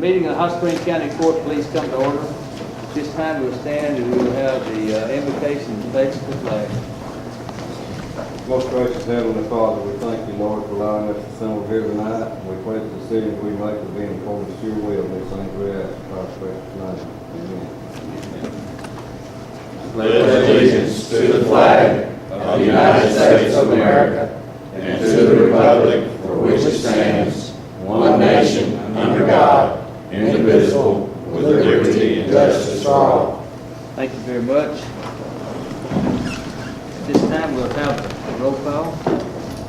meeting of the Hot Spring County Court, please come to order. At this time, we'll stand and we will have the invocation and pledge of the flag. Most gracious Heavenly Father, we thank you, Lord, for allowing us to assemble here tonight. We pray that the decisions we make will be in accordance with your will. These things we ask in Christ's precious name. Amen. Pledge allegiance to the flag of the United States of America and to the republic for which it stands, one nation, under God, indivisible, with liberty and justice for all. Thank you very much. At this time, we'll have a roll call.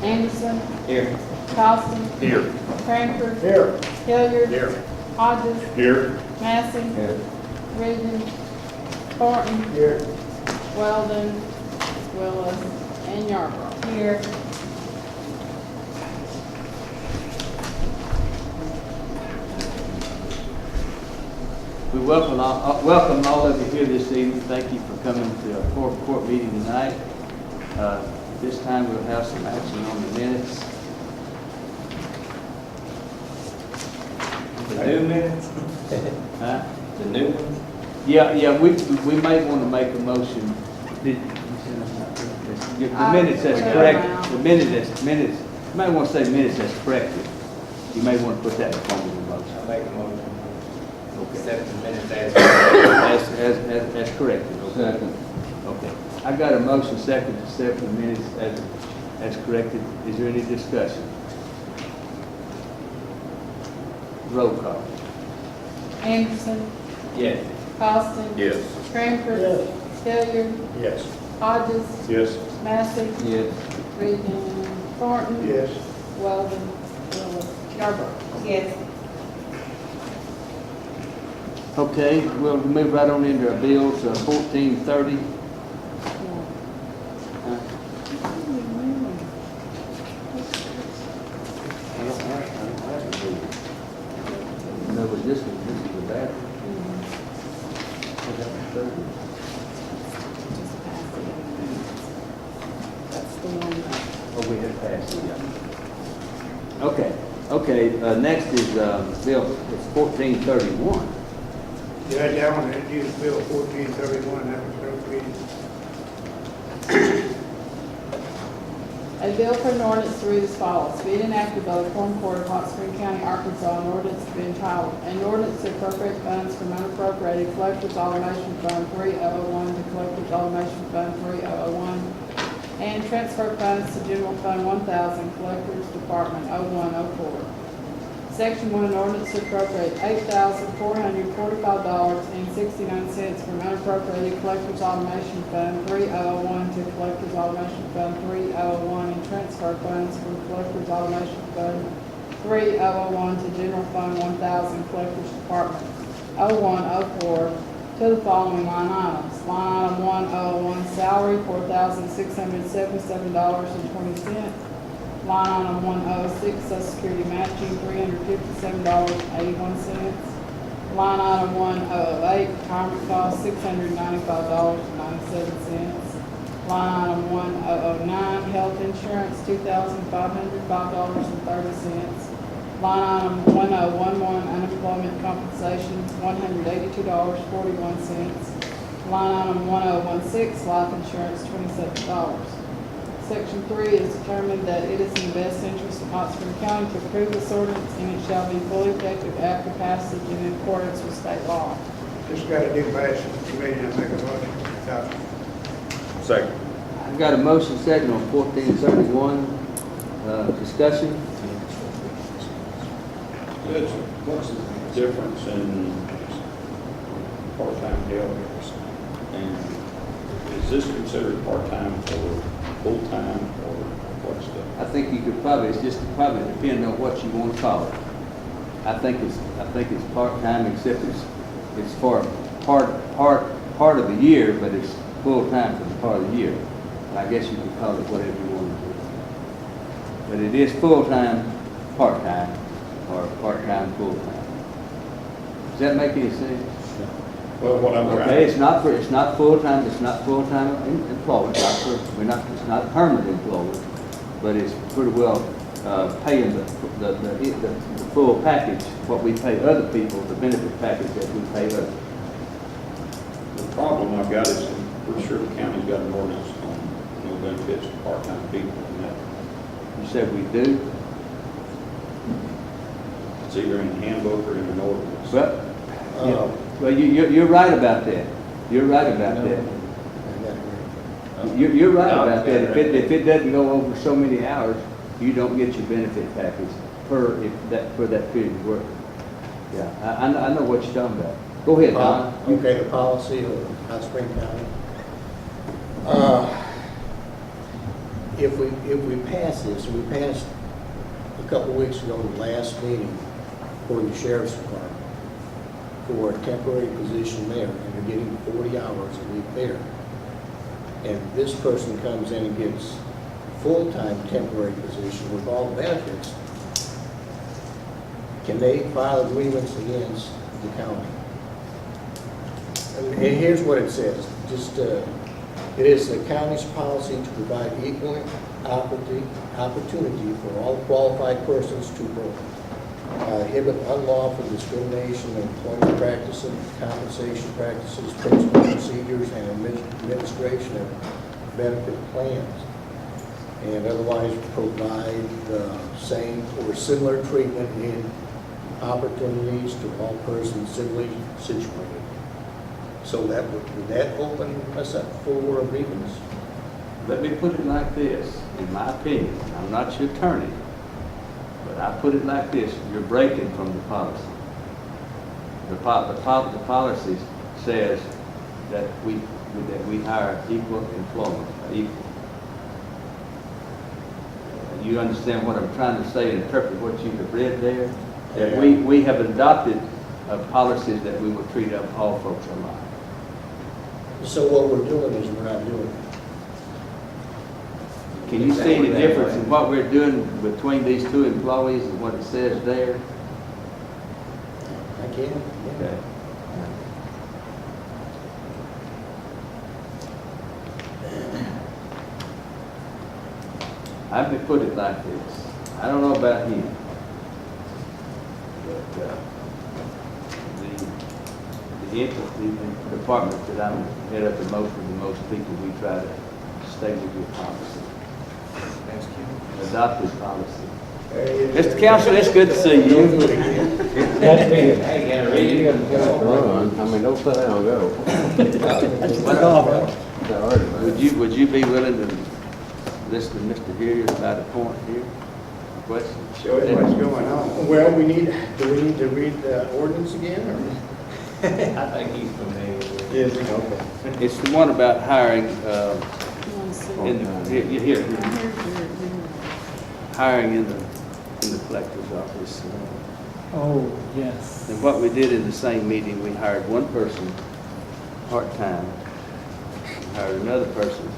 Anderson. Here. Carlson. Here. Cranford. Here. Hilliard. Here. Hodges. Here. Massey. Here. Reagan. Thornton. Here. Weldon. Willis. And Yarborough. Here. We welcome all of you here this evening. Thank you for coming to our court meeting tonight. This time we'll have some action on the minutes. The new minutes? Huh? The new ones? Yeah, we may want to make a motion. The minutes that's correct, the minutes, you may want to say minutes that's corrected. You may want to put that in front of the motion. I'll make a motion. Okay. Accept the minutes As corrected, okay? Second. Okay. I got a motion second to accept the minutes as corrected. Is there any discussion? Roll call. Anderson. Yes. Carlson. Yes. Cranford. Yes. Hilliard. Yes. Hodges. Yes. Massey. Yes. Reagan. Thornton. Yes. Weldon. Willis. Yarborough. Yes. Okay, we'll move right on into our bills, 1430. No, but this is the bad. That's the one. Oh, we had passed it, yeah. Okay, next is, bill, it's 1431. Yeah, that one, that is Bill 1431, that was first reading. A bill for an ordinance to read as follows. Be it enacted by the Quorum Court of Hot Spring County, Arkansas, an ordinance to be entitled, an ordinance to appropriate funds from unappropriated Collectors Automation Fund 3001 to Collectors Automation Fund 3001, and transfer funds to General Fund 1000, Collectors Department 0104. Section 1, an ordinance to appropriate $8,445.69 from unappropriated Collectors Automation Fund 3001 to Collectors Automation Fund 3001 and transfer funds from Collectors Automation Fund 3001 to General Fund 1000 Collectors Department 0104 to the following line items. Line item 1001 salary $4,677.20. Line item 106, Social Security matching, $357.81. Line item 1008, retirement cost, $695.97. Line item 1009, health insurance, $2,505.30. Line item 1011, unemployment compensation, $182.41. Line item 1016, life insurance, $27. Section 3 is determined that it is in the best interest of Hot Spring County to approve this ordinance, and it shall be fully effective after passage in accordance with state law. Just got to do pass the committee and make a motion. Second. I've got a motion second on 1431. Discussion? Judge, what's the difference in part-time help? And is this considered part-time or full-time, or what's the? I think you could probably, it's just probably depend on what you want to call it. I think it's part-time, except it's for part of the year, but it's full-time for the part of the year. I guess you could call it whatever you want to do. But it is full-time, part-time, or part-time, full-time. Does that make any sense? Well, what I'm trying. Okay, it's not full-time employment. It's not permanent employment, but it's pretty well paying the full package, what we pay other people, the benefit package that we pay others. The problem I've got is, I'm pretty sure the county's got an ordinance on no benefits to part-time people, and that, You said we do? it's either in the handbook or in an ordinance. Well, you're right about that. You're right about that. You're right about that. If it doesn't go over so many hours, you don't get your benefit package for that period of work. Yeah, I know what you're talking about. Go ahead, Don. Okay, the policy of Hot Spring County. If we pass this, we passed a couple weeks ago, the last meeting for the sheriff's department for a temporary position there, and they're getting 40 hours a week there. And this person comes in and gets full-time temporary position with all the benefits. Can they file a grievance against the county? And here's what it says, it is the county's policy to provide equal opportunity for all qualified persons to prohibit unlawful discrimination in employment practices, compensation practices, personal procedures, and administration of benefit plans, and otherwise provide same or similar treatment in opportunities to all persons similarly situated. So would that open us up for a grievance? Let me put it like this, in my opinion, I'm not your attorney, but I put it like this, you're breaking from the policy. The policy says that we hire equal employment, equal. You understand what I'm trying to say and interpret what you have read there? That we have adopted policies that we will treat all folks alike. So what we're doing is we're not doing it. Can you see any difference in what we're doing between these two employees and what it says there? I can. Okay. I may put it like this. I don't know about him, but the department that I'm head up the most people, we try to stay with your policy. Adopted policy. Mr. Counselor, it's good to see you. I mean, don't sit down and go. Would you be willing to listen to Mr. Hilliard about a point here? Question? Show him what's going on. Well, do we need to read the ordinance again, or? I think he's familiar with it. Yes, okay. It's the one about hiring, hiring in the collector's office. Oh, yes. And what we did in the same meeting, we hired one person part-time, hired another person.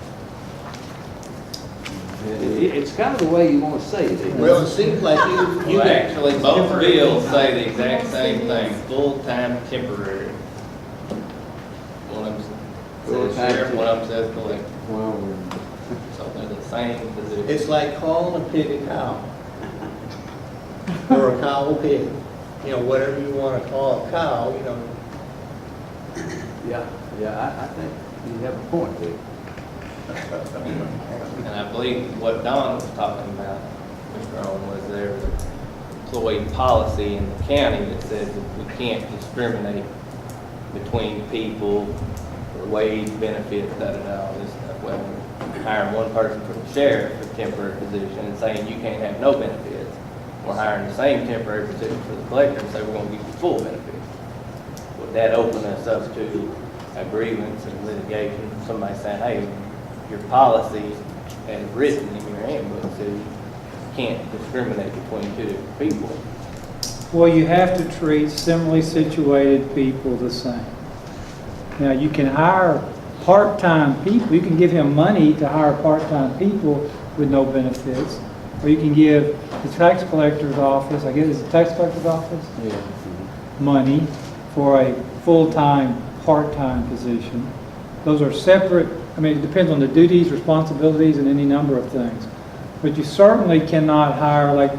It's kind of the way you want to say it. isn't it? Well, it seems like you Well, actually, both bills say the exact same thing, full-time temporary. One of them says Full-time sheriff, one of them says collector. Well, So they're the same position. it's like calling a pig a cow. Or a cow a pig. You know, whatever you want to call a cow, you know. Yeah, I think you have a point there. And I believe what Don was talking about, Mr. Owen, was there's an employee policy in the county that says that we can't discriminate between people for wage, benefits, all this stuff. Well, we're hiring one person for the sheriff for a temporary position and saying you can't have no benefits. We're hiring the same temporary position for the collector and say we're going to give you full benefits. Would that open us up to a grievance and litigation? Somebody saying, hey, your policy as written in your handbook says you can't discriminate between two different people. Well, you have to treat similarly situated people the same. Now, you can hire part-time people. You can give him money to hire part-time people with no benefits. Or you can give the tax collector's office, I guess it's the tax collector's office? yeah. Money for a full-time, part-time position. Those are separate. I mean, it depends on the duties, responsibilities, and any number of things. But you certainly cannot hire, like,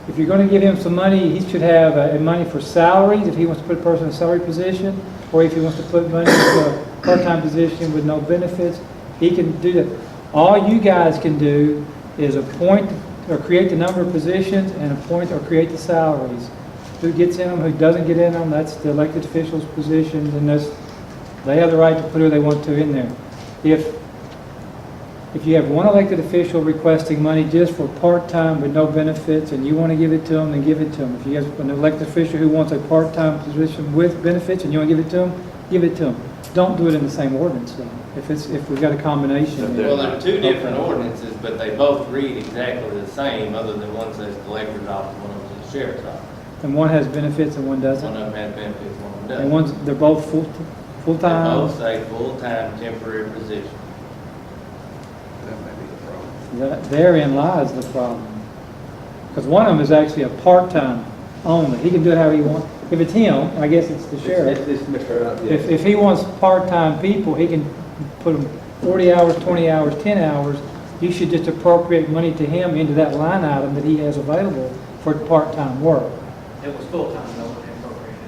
if you're going to give him some money, he should have money for salaries, if he wants to put a person in a salary position, or if he wants to put money into a part-time position with no benefits, he can do that. All you guys can do is appoint or create the number of positions and appoint or create the salaries. Who gets in them, who doesn't get in them, that's the elected officials' positions, and they have the right to put who they want to in there. If you have one elected official requesting money just for part-time with no benefits, and you want to give it to them, then give it to them. If you have an elected official who wants a part-time position with benefits and you want to give it to them, give it to them. Don't do it in the same ordinance, though. If we've got a combination. Well, there are two different ordinances, but they both read exactly the same, other than one says collector's office, one of them says sheriff's office. And one has benefits and one One doesn't. of them has benefits, one of them And doesn't. they're both They full-time. both say full-time temporary position. That may be the problem. Therein lies the problem. Because one of them is actually a part-time only. He can do it however he wants. If it's him, I guess it's the sheriff. It's Mr. Yeah. If he wants part-time people, he can put them 40 hours, 20 hours, 10 hours. You should just appropriate money to him into that line item that he has available for part-time work. It was full-time, though, when they appropriated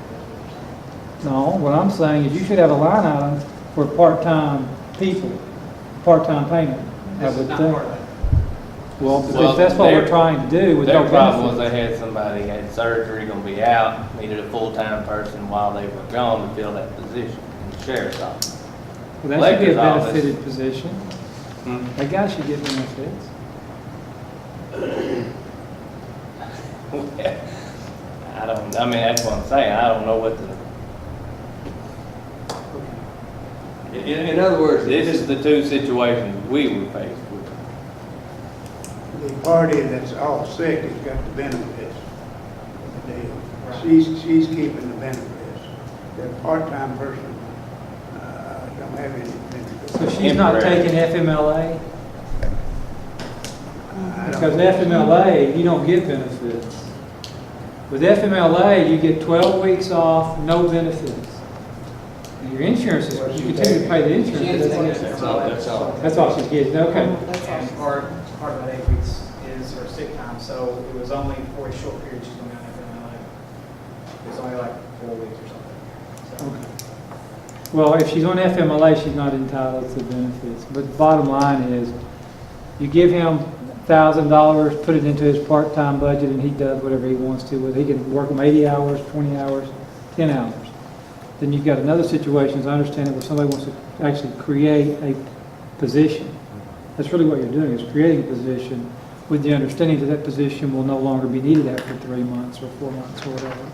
it. No, what I'm saying is you should have a line item for part-time people, part-time payment. I This would is not think. part of that. Well, Well, that's what we're their- trying to do with no Their problem was benefits. they had somebody had surgery, gonna be out, needed a full-time person while they were gone to fill that position in the sheriff's office. Well, that should be a Collector's office. benefited position. That guy should get benefits. I mean, that's what I'm saying, I don't know what the, In other words, this is the two situations we were faced with. The party that's all sick has got the benefits. She's keeping the benefits. The part-time person, don't have any benefits. So she's not Temporary. taking FMLA? I don't- Because FMLA, you don't get benefits. With FMLA, you get 12 weeks off, no benefits. And your insurance is, you continue to pay the insurance. That's all. That's all she's getting, okay. That's all. And part of that 8 weeks is her sick time, so it was only for a short period she's going to be on FMLA. It was only like 4 weeks or something. Okay. Well, if she's on FMLA, she's not entitled to benefits. But the bottom line is, you give him $1,000, put it into his part-time budget, and he does whatever he wants to with it. He can work them 80 hours, 20 hours, 10 hours. Then you've got another situation, as I understand it, where somebody wants to actually create a position. That's really what you're doing, is creating a position with the understanding that that position will no longer be needed after 3 months or 4 months or whatever.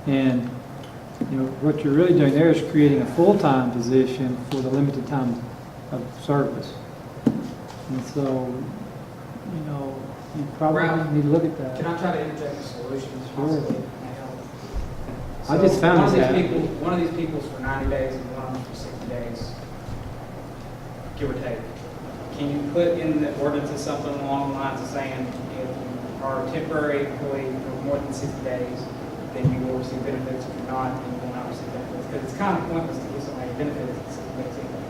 And, you know, what you're really doing there is creating a full-time position for the limited time of service. And so, you know, you probably Ralph, need to look at that. Can I try to interject a solution that's Sure. possibly may help? I just found one of this these out. people, one of these people's for 90 days and one of them for 60 days, give or take. Can you put in the ordinance something along the lines of saying if you are a temporary employee for more than 60 days, then you will receive benefits. If you're not, then you will not receive benefits. Because it's kind of pointless to give somebody benefits at 60 days anyway.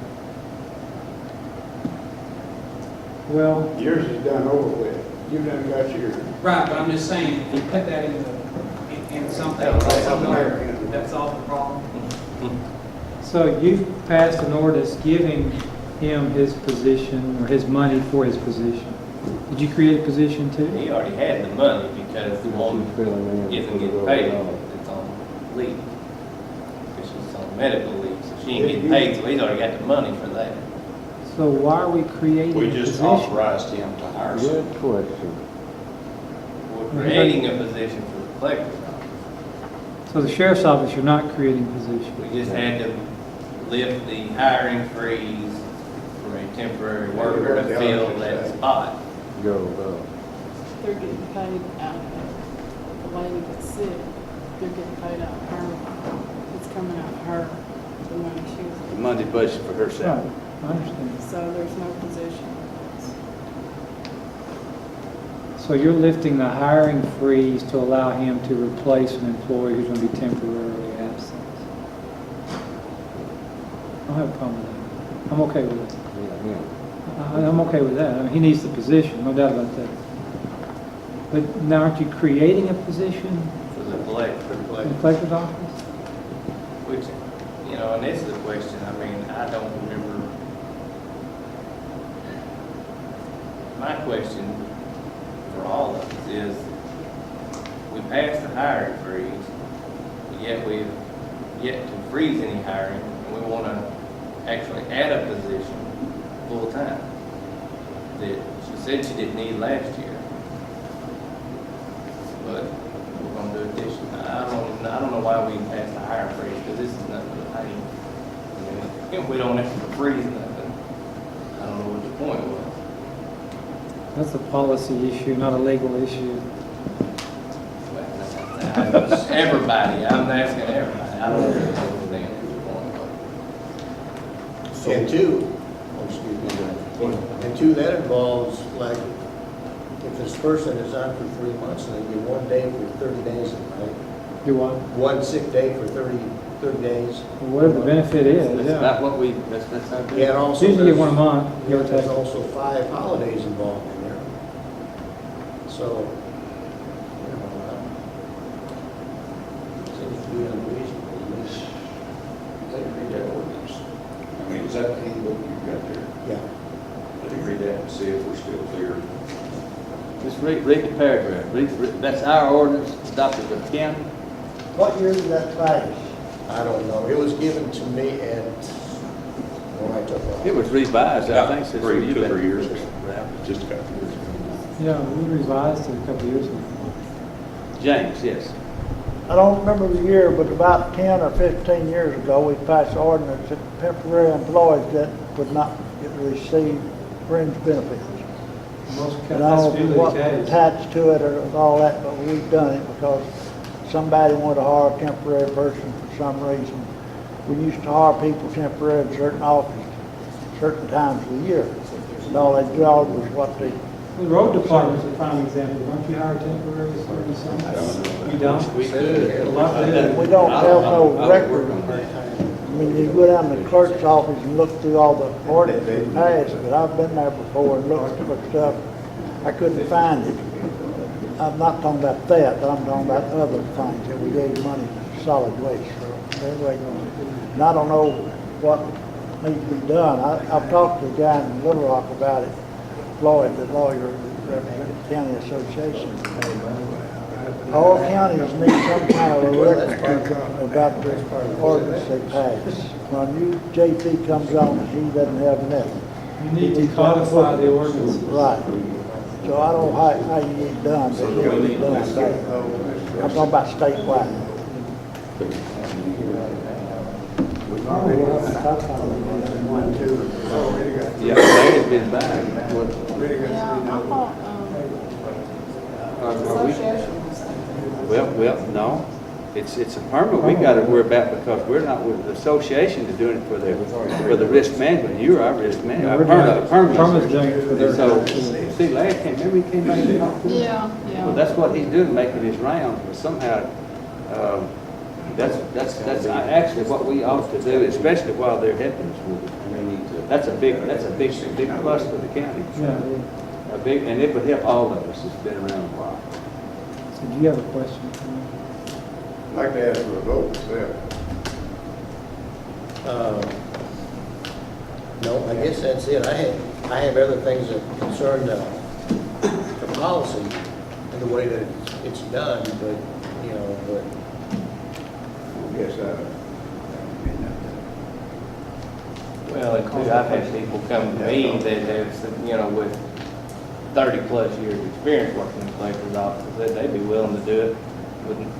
Well, Yours is done over with. You done got yours. Right, but I'm just saying, if you put that in something, That'll solve somewhere, it. that solves the problem. so you've passed an ordinance giving him his position or his money for his position. Did you create a position too? He already had the money because the one isn't getting paid, it's on leave. Because she's on medical leave, so she ain't getting paid, so he's already got the money for that. So why are we creating a We position? just authorized him to hire Good someone. question. We're creating a position for the collector's office. So the sheriff's office, you're not creating a position. We just had to lift the hiring freeze for a temporary worker to fill that spot. Go, They're getting paid out of, the lady that's sick, they're getting paid out of her, it's coming out of her, the money she The was, money budget for her Right, salary. I understand. so there's no position. So you're lifting the hiring freeze to allow him to replace an employee who's going to be temporarily absent. I don't have a problem with that. I'm okay with it. yeah. I'm okay with that. I mean, he needs the position, no doubt about that. But now aren't you creating a position For the collector. in the collector's office? Which, you know, and this is the question, I mean, I don't remember. My question for all of us is, we passed the hiring freeze, yet we've yet to freeze any hiring, and we want to actually add a position full-time that she said she didn't need last year. But we're going to do it this year. I don't know why we passed the hiring freeze, because this is nothing to pay. I mean, we don't have to freeze nothing. I don't know what the point was. That's a policy issue, not a legal issue. Everybody, I'm asking everybody. I don't really understand what the point was. And two, and two, that involves, like, if this person is on for 3 months and they get 1 day for 30 days, right? Do what? One sick day for 30 days. Whatever the benefit is, That's yeah. about what that's our Yeah, and also. Usually you get there's- 1 a month, give or There's take. also 5 holidays involved in there. So, you know, seems to be unreasonable. Let me read that ordinance. I mean, is that the handbook you've got there? Yeah. Let me read that and see if we're still clear. Just read the paragraph. That's our ordinance adopted by the county. What year did that pass? I don't know. It was given to me at, when I took office. It was revised, I think, since Three, you've 2 or been. 3 years ago. Just a couple of years ago. Yeah, we revised it a couple of years ago. James, yes. I don't remember the year, but about 10 or 15 years ago, we passed ordinance that temporary employees that would not receive fringe benefits. Most, And I that's don't know usually what the case. attached to it or all that, but we've done it because somebody wanted to hire a temporary person for some reason. We used to hire people temporarily in certain offices, certain times of the year. And all they did was what they, The road department's a prime example. Don't you hire temporaries or something? You don't? We could. A lot do. we don't have I no would record. work on that. I mean, you go down to the clerk's office and look through all the ordinances passed, but I've been there before and looked at stuff. I couldn't find it. I'm not talking about that, but I'm talking about other things that we gave money to solid waste. So anyway, and I don't know what needs to be done. I've talked to a guy in Little Rock about it, Floyd, the lawyer, representing the county association. All counties need some kind of a record about the ordinance they pass. When new JP comes on, he doesn't have nothing. You need to codify the ordinance. Right. So I don't know how you get it done, but it will be done. I'm talking about statewide. Yeah, that has been bad. Yeah, I thought, Are we- association was saying. Well, no. It's a permit we gotta worry about because we're not with the association to doing it for the risk management. You're our risk Yeah, manager. we're doing- Permit. Permit's doing it for their- So, see, Larry remember he came back and talked to us? Yeah, Well, yeah. that's what he's doing, making his rounds, but somehow, that's actually what we ought to do, especially while they're helping us with it. That's a big plus for the county. Yeah. And it would help all of us that's been around a while. So do you have a question for me? I'd like to ask for a vote, myself. No, I guess that's it. I have other things that concern the policy and the way that it's done, but, you know, but I guess Well, and too, I've had people come to me that have, you know, with 30-plus years experience working in the collector's office, that they'd be willing to do it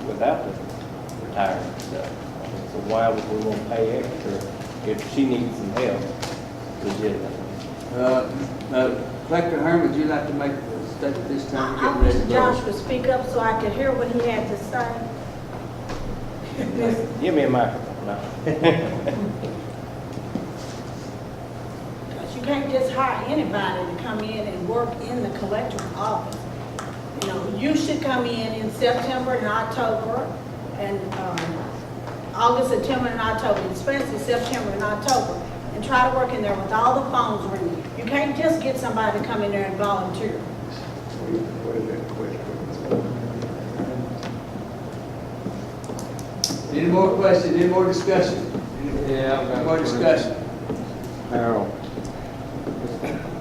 without the retirement stuff. So why would we want to pay extra if she needs some help legitimately? Collector Herman, would you like to make a statement this time? I wish Josh would speak up so I could hear what he had to say. Give me a microphone now. Because you can't just hire anybody to come in and work in the collector's office. You know, you should come in September and October, and August, September, and October, especially September and October, and try to work in there with all the phones ringing. You can't just get somebody to come in there and volunteer. Any more questions, any more discussion? Any more discussion? Harold,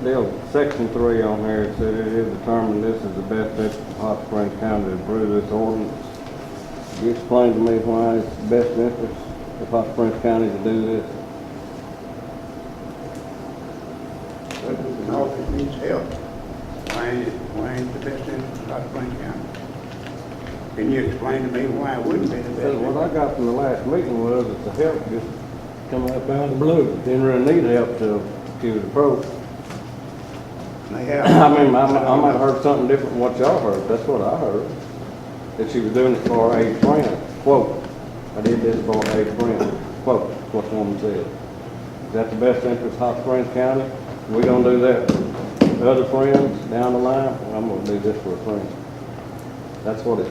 Bill, section 3 on here, it said it is determined this is the best interest of Hot Springs County to approve this ordinance. Can you explain to me why it's the best interest of Hot Springs County to do this? But the office needs help. Why ain't the best interest of Hot Springs County? Can you explain to me why it wouldn't be the best Because what I interest? got from the last meeting was that the help just coming up out of the blue. Didn't really need help to the pro. They have. I mean, I might have heard something different from what y'all heard. That's what I heard. That she was doing it for a friend. Quote, I did this for a friend. Quote, what the woman said. Is that the best interest of Hot Springs County? We gonna do that for other friends down the line? Well, I'm gonna do this for a friend. That's what it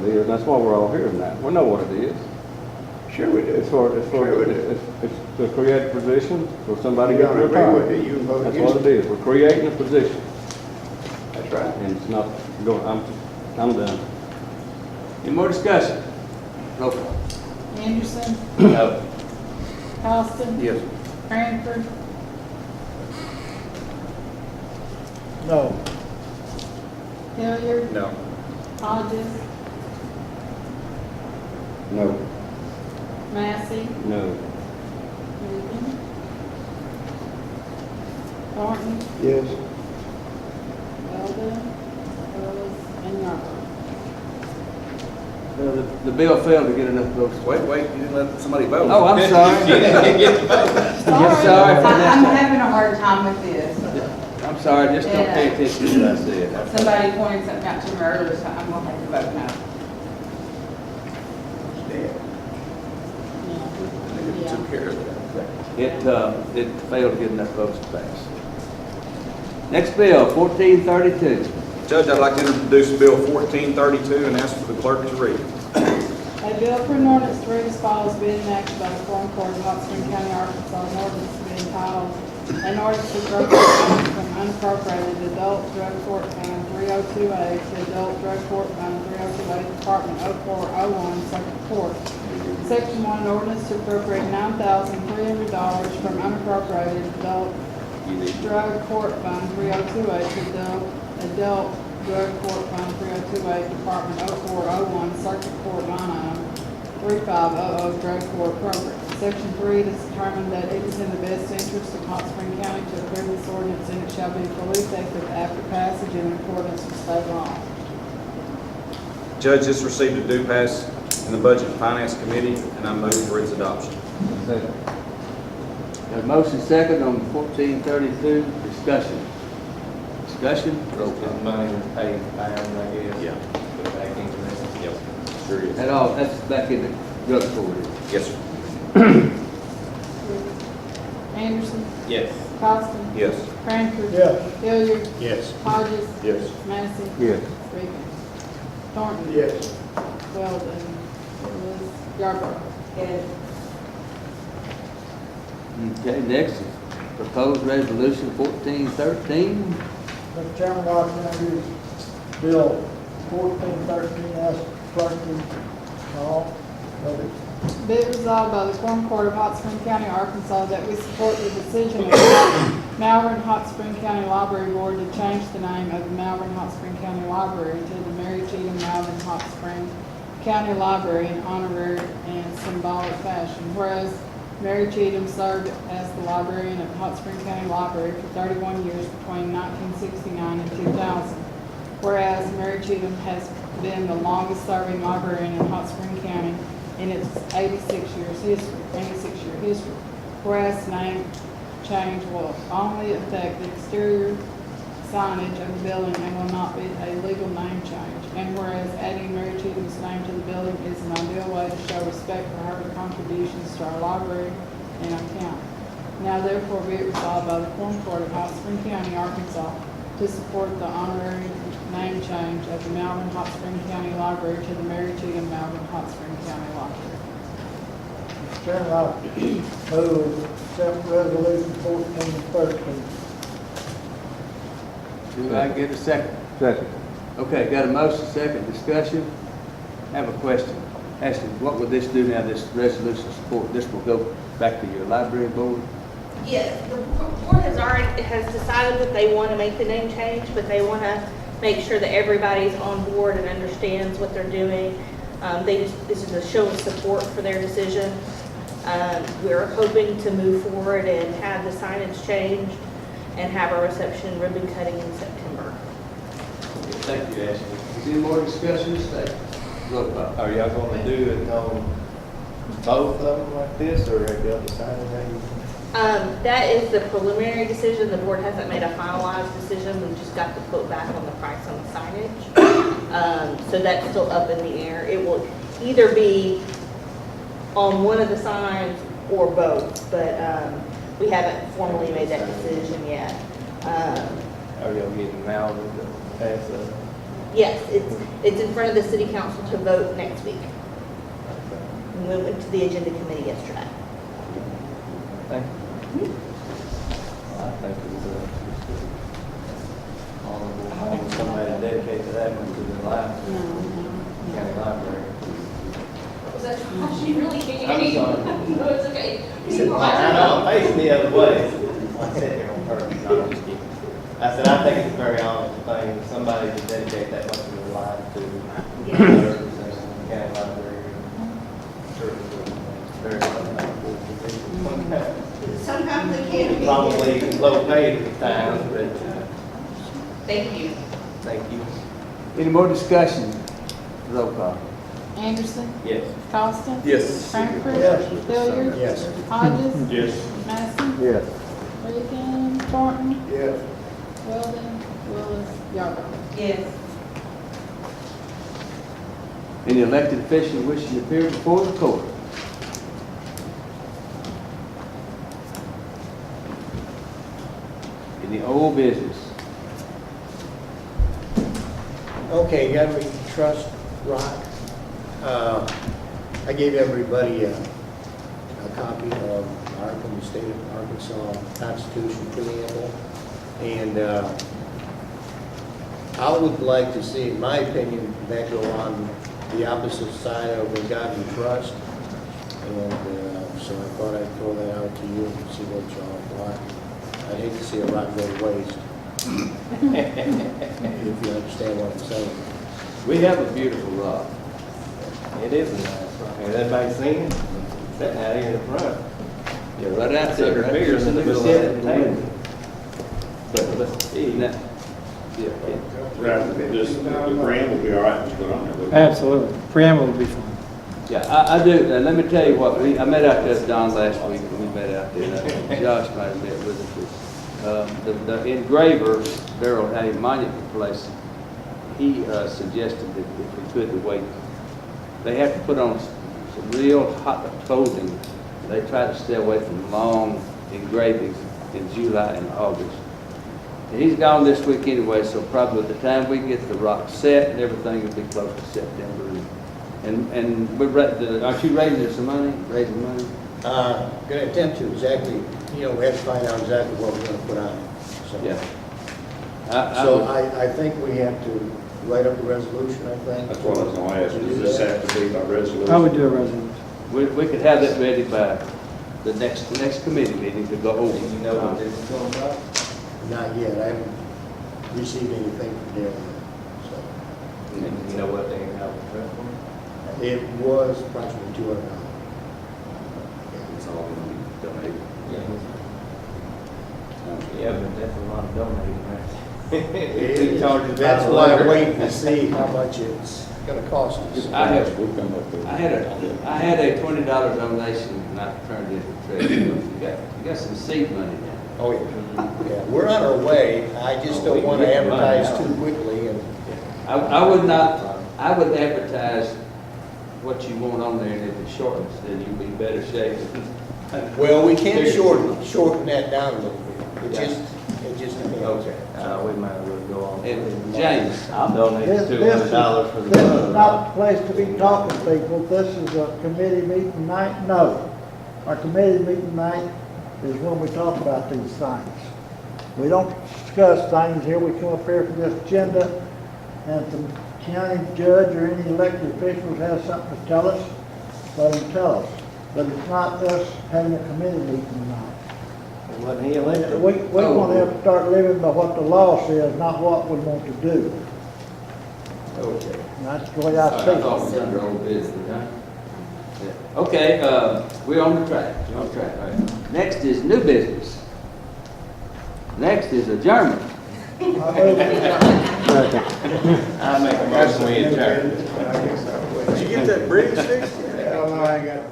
is. That's why we're all here tonight. We know what it is. Sure we do. Sure we do. It's to create a position for somebody You to don't get agree with retired. it, you can vote That's against what it is. We're creating a position. That's right. And it's not, I'm done. Any more discussion? Roll call. Anderson, No. Austin, Yes. Cranford, No. Hilliard, No. Hodges, No. Massey, No. Reagan, Thornton, Yes. Belden, Willis, and Yarborough. The bill failed to get enough votes. Wait, you didn't let somebody vote. Oh, I'm sorry. You didn't get the vote. Yes, sorry for I'm that. having a hard time with this. I'm sorry, just don't pay attention to what I said. Somebody pointed something out to me earlier, so I'm gonna have to vote no. Yeah. Took care of that. It failed to get enough votes to pass. Next bill, 1432. Judge, I'd like to introduce Bill 1432 and ask for the clerk to read it. A bill for an ordinance to read as follows, being enacted by the Quorum Court of Hot Springs County, Arkansas, an ordinance to be entitled, an ordinance to appropriate funds from unappropriated adult drug court fund 3028 to adult drug court fund 3028, Department 0401, Circuit Court. Section 1, ordinance to appropriate $9,300 from unappropriated adult drug court fund 3028 to adult drug court fund 3028, Department 0401, Circuit Court line item 3500, drug court program. Section 3, it is determined that it is in the best interest of Hot Springs County to approve this ordinance, and it shall be fully effective after passage in accordance with state law. Judge, this received a due pass in the Budget and Finance Committee, and I move for its adoption. Second. Got a motion second on 1432, discussion. Discussion, roll The call. money was paid down, I guess. Yeah. Put it back into this. Yep, sure is. That's back in the drug court. Yes, sir. Anderson, Yes. Costin, Yes. Cranford, Yes. Hilliard, Yes. Hodges, Yes. Massey, Yes. Reagan, Thornton, Yes. Weldon, Willis, Yarborough. Yes. Okay, next is proposed resolution 1413. Mr. Chairman, I'd like to introduce Bill 1413, ask clerk to call. Be it resolved by the Quorum Court of Hot Springs County, Arkansas, that we support the decision of the Malvern Hot Springs County Library Board to change the name of the Malvern Hot Springs County Library to the Mary Cheatham Malvern Hot Springs County Library in honorary and symbolic fashion. Whereas Mary Cheatham served as the librarian at the Hot Springs County Library for 31 years between 1969 and 2000. Whereas Mary Cheatham has been the longest-serving librarian in Hot Springs County in its 86-year history. Whereas name change will only affect the exterior signage of the building and will not be a legal name change. And whereas adding Mary Cheatham's name to the building is an ideal way to show respect for her contributions to our library and our county. Now therefore be it resolved by the Quorum Court of Hot Springs County, Arkansas, to support the honorary name change of the Malvern Hot Springs County Library to the Mary Cheatham Malvern Hot Springs County Library. Mr. Chairman, I move accept resolution 1413. Do I get a second? Second. Okay, got a motion, second, discussion. Have a question. Ashley, what will this do now, this resolution support? This will go back to your library board? Yes, the board has decided that they want to make the name change, but they want to make sure that everybody's on board and understands what they're doing. This is a show of support for their decision. We're hoping to move forward and have the signage changed and have our reception and ribbon cutting in September. Thank you, Ashley. Is there any more discussion? Stay. Roll call. Are y'all gonna do it on both of them like this, or have y'all decided how you? That is the preliminary decision. The board hasn't made a finalized decision. We've just got to put back on the price on the signage. So that's still up in the air. It will either be on one of the signs or both, but we haven't formally made that decision yet. Are y'all getting Malvin to pass that? Yes, it's in front of the city council to vote next week. We went to the agenda committee yesterday. Thank you. I think it's honorable, somebody to dedicate to that one to the library, county library. She really can't. I'm sorry. No, it's okay. I know, I'm facing the other way. I said here on purpose, no, I'm just kidding. I said, I think it's a very honorable thing, somebody to dedicate that much of their life to the county library. Very honorable position. Sometimes they can't be. Probably low paid at the time, but Thank you. thank you. Any more discussion? Roll call. Anderson, Yes. Costa, Yes. Cranford, Yes. Hilliard, Yes. Hodges, Yes. Mattson, Yes. Reagan, Thornton, Yes. Weldon, Willis, Yarborough. Yes. Any elected official wishing to appear before the court? Any old business? Okay, Government Trust Rock. I gave everybody a copy of Arkansas, the State of Arkansas Constitution preamble. And I would like to see, in my opinion, that go on the opposite side of the God we trust. And so I thought I'd throw that out to you and see what y'all thought. I'd hate to see a rock go to waste. If you understand what I'm saying. We have a beautiful rock. It is a nice rock. Has everybody seen it? Sitting out here in the front. Yeah, right out It's there. under right bigger than the there. middle of that table. But let's see. Yeah. Right, this, the brand will be all right, just put on there. Absolutely. Preamble will be fine. Yeah, I do. Now, let me tell you what, I met out there with Don last week, and we met out there. Josh might have met with us. The engraver, Darrell, at a monument place, he suggested that if we could, the weight, they have to put on some real hot clothing. They try to stay away from long engravings in July and August. And he's gone this week anyway, so probably by the time we get the rock set and everything, it'll be close to September. And we're, aren't you raising some money, raising money? Going to attempt to exactly, we have to find out exactly what we're going to put on it. So, Yeah. So I think we have to write up a resolution, I think. That's what I was gonna ask, does this have to be by resolution? I would do a resolution. We could have that ready by the next committee meeting to go over. Do you know what this is going about? Not yet, I haven't received anything from Dale yet, so. And you know what they have to press for? It was approximately $200. It's all gonna be donated. Yeah, but that's a lot of donating, right? That's why I'm waiting to see how much it's going to cost us. I We'll come up with. had a $20 donation and I turned it into treasure. You got some seed money now. Oh, yeah. Yeah, we're on our way. I just don't want to advertise too quickly and. I would advertise what you want on there, and if it shortens, then you'll be in better shape. Well, we can shorten that down a little bit. It just depends. Okay. We might as well go on. And James, I'll donate This $200 for the is club. not the place to be talking, people. This is a committee meeting night. No. Our committee meeting night is when we talk about these things. We don't discuss things here, we come up here for this agenda, and if the county judge or any elected officials has something to tell us, let them tell us. But it's not us having a committee meeting tonight. Wasn't he elected? We want to have to start living by what the law says, not what we want to do. Okay. And that's the way I I see thought it it. was under old business, huh? Yeah. Okay, we're on the track, we're on track. All right. Next is new business. Next is adjournment. I make a motion we adjourn. Did you get that bridge fixed? Hell, no, I ain't got